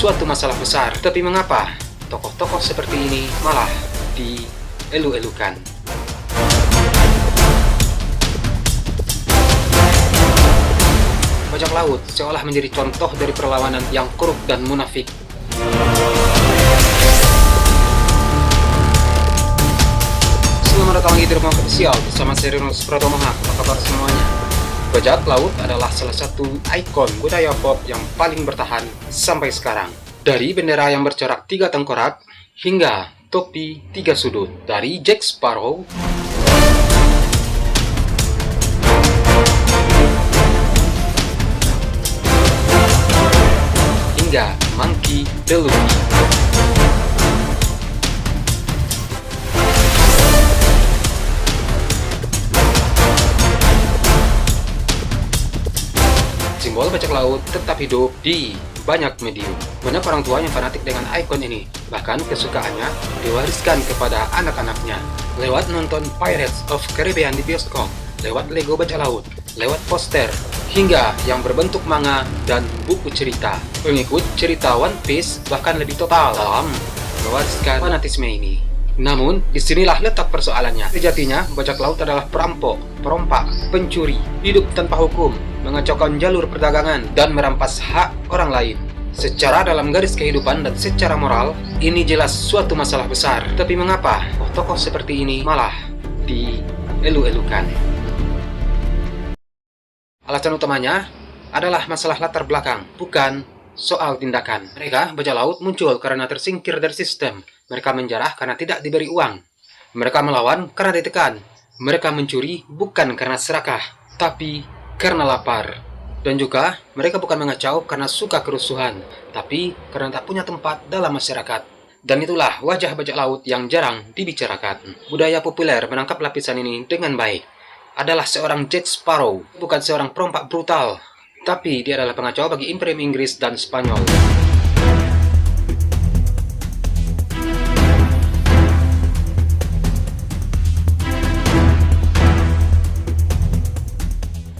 suatu masalah besar. Tapi mengapa tokoh-tokoh seperti ini malah dielu-elukan? Bajak laut seolah menjadi contoh dari perlawanan yang korup dan munafik. Selamat datang lagi di Rumah Official bersama saya Rinus Pratomoha. Apa kabar semuanya? Bajak laut adalah salah satu ikon budaya pop yang paling bertahan sampai sekarang. Dari bendera yang bercorak 3 tengkorak hingga topi 3 sudut, dari Jack Sparrow hingga Monkey D. Luffy. Simbol bajak laut tetap hidup di banyak medium. Banyak orang tua yang fanatik dengan ikon ini, bahkan kesukaannya diwariskan kepada anak-anaknya lewat nonton Pirates of Caribbean di bioskop, lewat Lego bajak laut, lewat poster, hingga yang berbentuk manga dan buku cerita. Pengikut cerita One Piece bahkan lebih total dalam mewariskan fanatisme ini. Namun, disinilah letak persoalannya. Sejatinya, bajak laut adalah perampok, perompak, pencuri, hidup tanpa hukum, mengacaukan jalur perdagangan, dan merampas hak orang lain. Secara dalam garis kehidupan dan secara moral, ini jelas suatu masalah besar. Tapi mengapa tokoh seperti ini malah dielu-elukan? Alasan utamanya adalah masalah latar belakang, bukan soal tindakan. Mereka, bajak laut, muncul karena tersingkir dari sistem. Mereka menjarah karena tidak diberi uang. Mereka melawan karena ditekan. Mereka mencuri bukan karena serakah, tapi karena lapar. Dan juga, mereka bukan mengacau karena suka kerusuhan, tapi karena tak punya tempat dalam masyarakat. Dan itulah wajah bajak laut yang jarang dibicarakan. Budaya populer menangkap lapisan ini dengan baik. Adalah seorang Jack Sparrow, bukan seorang perompak brutal, tapi dia adalah pengacau bagi Imperium Inggris dan Spanyol.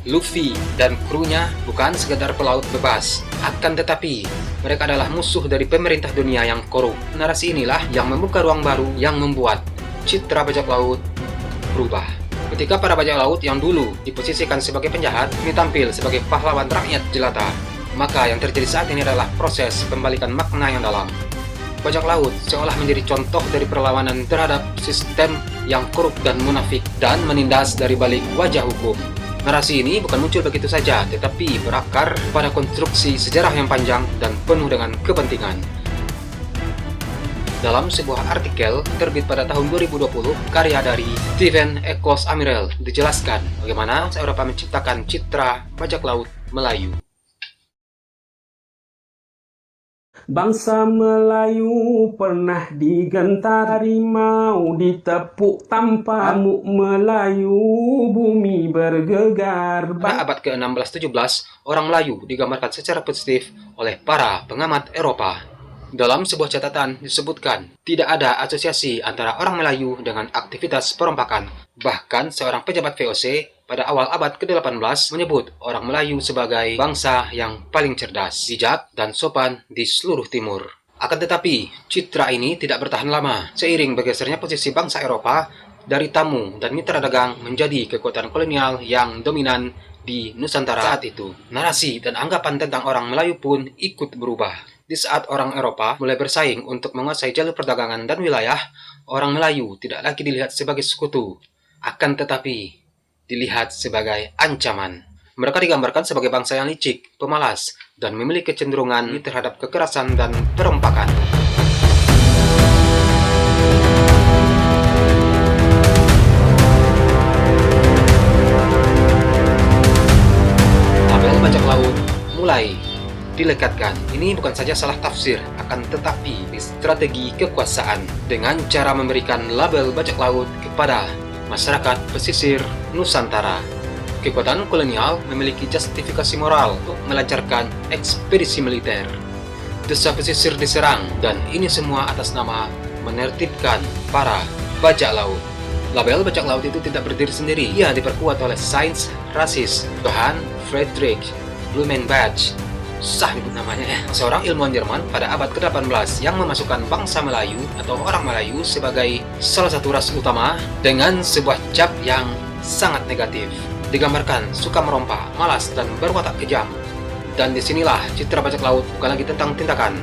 Luffy dan krunya bukan sekedar pelaut bebas, akan tetapi mereka adalah musuh dari pemerintah dunia yang korup. Narasi inilah yang membuka ruang baru yang membuat citra bajak laut berubah. Ketika para bajak laut yang dulu diposisikan sebagai penjahat, ini tampil sebagai pahlawan rakyat jelata, maka yang terjadi saat ini adalah proses pembalikan makna yang dalam. Bajak laut seolah menjadi contoh dari perlawanan terhadap sistem yang korup dan munafik, dan menindas dari balik wajah hukum. Narasi ini bukan muncul begitu saja, tetapi berakar pada konstruksi sejarah yang panjang dan penuh dengan kepentingan. Dalam sebuah artikel terbit pada tahun 2020, karya dari Steven Eccles Amiral, dijelaskan bagaimana Eropa menciptakan citra bajak laut Melayu. Bangsa Melayu pernah digentar harimau, ditepuk tanpa amuk Melayu, bumi bergegar. Pada abad ke-16-17, orang Melayu digambarkan secara positif oleh para pengamat Eropa. Dalam sebuah catatan disebutkan, tidak ada asosiasi antara orang Melayu dengan aktivitas perompakan. Bahkan seorang pejabat VOC pada awal abad ke-18 menyebut orang Melayu sebagai bangsa yang paling cerdas, bijak, dan sopan di seluruh timur. Akan tetapi, citra ini tidak bertahan lama. Seiring bergesernya posisi bangsa Eropa dari tamu dan mitra dagang menjadi kekuatan kolonial yang dominan di Nusantara saat itu, narasi dan anggapan tentang orang Melayu pun ikut berubah. Di saat orang Eropa mulai bersaing untuk menguasai jalur perdagangan dan wilayah, orang Melayu tidak lagi dilihat sebagai sekutu, akan tetapi dilihat sebagai ancaman. Mereka digambarkan sebagai bangsa yang licik, pemalas, dan memiliki kecenderungan terhadap kekerasan dan perompakan. Tabel bajak laut mulai dilekatkan. Ini bukan saja salah tafsir, akan tetapi strategi kekuasaan dengan cara memberikan label bajak laut kepada masyarakat pesisir Nusantara. Kekuatan kolonial memiliki justifikasi moral untuk melancarkan ekspedisi militer. Desa pesisir diserang, dan ini semua atas nama menertibkan para bajak laut. Label bajak laut itu tidak berdiri sendiri, ia diperkuat oleh sains rasis Johann Friedrich Blumenbach susah disebut namanya ya. Seorang ilmuwan Jerman pada abad ke-18 yang memasukkan bangsa Melayu atau orang Melayu sebagai salah satu ras utama dengan sebuah cap yang sangat negatif. Digambarkan suka merompak, malas, dan berwatak kejam. Dan disinilah citra bajak laut bukan lagi tentang tindakan,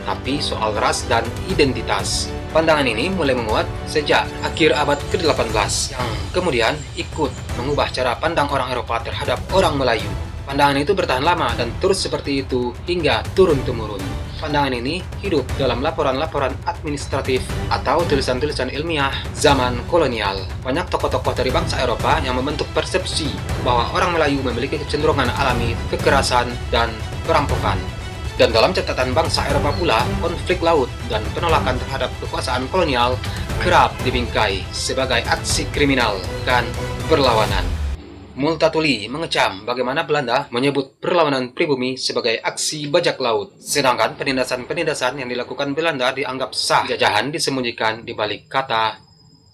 tapi soal ras dan identitas. Pandangan ini mulai menguat sejak akhir abad ke-18 yang kemudian ikut mengubah cara pandang orang Eropa terhadap orang Melayu. Pandangan itu bertahan lama dan terus seperti itu hingga turun-temurun. Pandangan ini hidup dalam laporan-laporan administratif atau tulisan-tulisan ilmiah zaman kolonial. Banyak tokoh-tokoh dari bangsa Eropa yang membentuk persepsi bahwa orang Melayu memiliki kecenderungan alami, kekerasan, dan perampokan. Dan dalam catatan bangsa Eropa pula, konflik laut dan penolakan terhadap kekuasaan kolonial kerap dibingkai sebagai aksi kriminal dan perlawanan. Multatuli mengecam bagaimana Belanda menyebut perlawanan pribumi sebagai aksi bajak laut, sedangkan penindasan-penindasan yang dilakukan Belanda dianggap sah. Jajahan disembunyikan di balik kata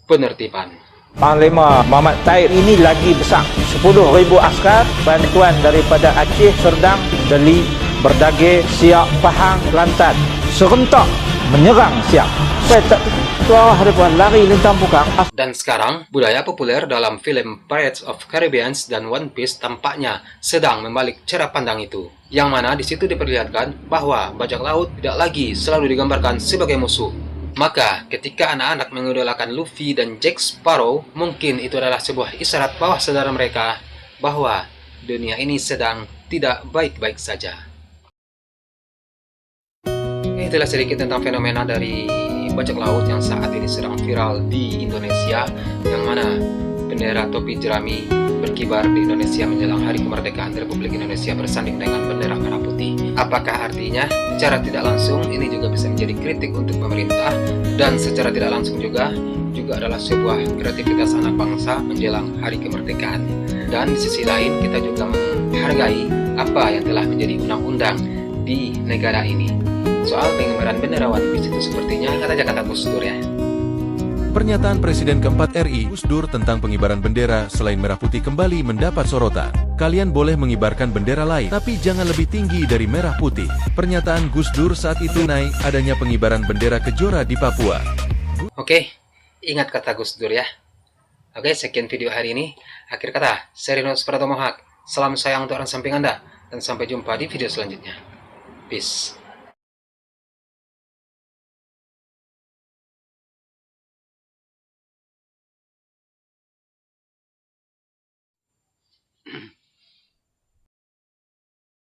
penertiban. Panglima Muhammad Tahir ini lagi besar, 10.000 askar, bantuan daripada Aceh, Serdang, Deli, Berdage, Siak, Pahang, Kelantan, serentak menyerang Siak. Saya tak tahu hadapan lari lintang pukang. Dan sekarang, budaya populer dalam film Pirates of Caribbean dan One Piece tampaknya sedang membalik cara pandang itu. Yang mana di situ diperlihatkan bahwa bajak laut tidak lagi selalu digambarkan sebagai musuh. Maka, ketika anak-anak mengidolakan Luffy dan Jack Sparrow, mungkin itu adalah sebuah isyarat bawah sadar mereka bahwa dunia ini sedang tidak baik-baik saja. Itulah sedikit tentang fenomena dari bajak laut yang saat ini sedang viral di Indonesia, yang mana bendera topi jerami berkibar di Indonesia menjelang hari kemerdekaan Republik Indonesia bersanding dengan bendera merah putih. Apakah artinya secara tidak langsung ini juga bisa menjadi kritik untuk pemerintah, dan secara tidak langsung juga adalah sebuah kreativitas anak bangsa menjelang hari kemerdekaan. Dan di sisi lain kita juga menghargai apa yang telah menjadi undang-undang di negara ini. Soal pengibaran bendera One Piece itu sepertinya kata Gus Dur ya. Pernyataan Presiden keempat RI, Gus Dur, tentang pengibaran bendera selain merah putih kembali mendapat sorotan. Kalian boleh mengibarkan bendera lain, tapi jangan lebih tinggi dari merah putih. Pernyataan Gus Dur saat itu naik adanya pengibaran bendera Kejora di Papua. Oke, ingat kata Gus Dur ya. Oke, sekian video hari ini. Akhir kata, saya Rinus Pratomohak. Salam sayang untuk orang samping Anda, dan sampai jumpa di video selanjutnya. Peace.